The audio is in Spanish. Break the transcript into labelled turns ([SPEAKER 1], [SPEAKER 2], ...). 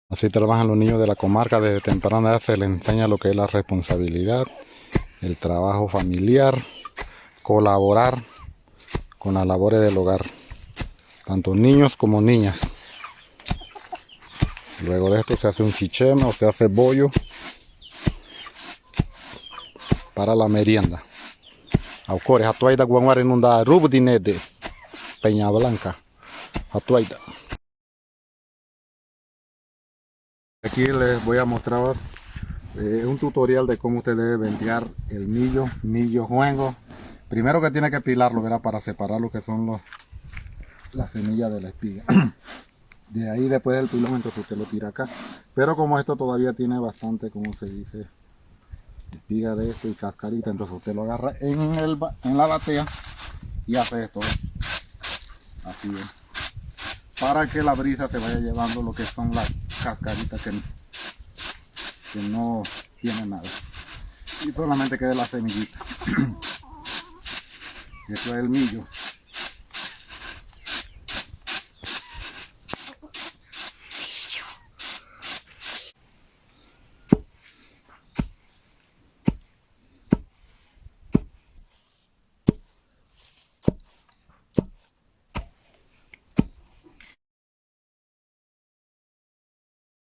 [SPEAKER 1] Así trabajan los niños de la comarca. Desde temprana edad se les enseña lo que es la responsabilidad, el trabajo familiar, colaborar con las labores del hogar, tanto niños como niñas. Luego de esto se hace un chichema o se hace bollo para la merienda. Aucores, atuaida guanguar en un rubdine de Peña Blanca. Atuaida. Aquí les voy a mostrar un tutorial de cómo usted debe ventear el millo juengo. Primero que tiene que pilarlo, ¿verdad? Para separar lo que son las semillas de la espiga. De ahí después del pilón, entonces usted lo tira acá. Pero como esto todavía tiene bastante, como se dice, espiga de esto y cascarita, entonces usted lo agarra en la batea y hace esto, ¿ves? Así es. Para que la brisa se vaya llevando lo que son las cascaritas que no tienen nada. Y solamente quede la semillita. Esto es el millo.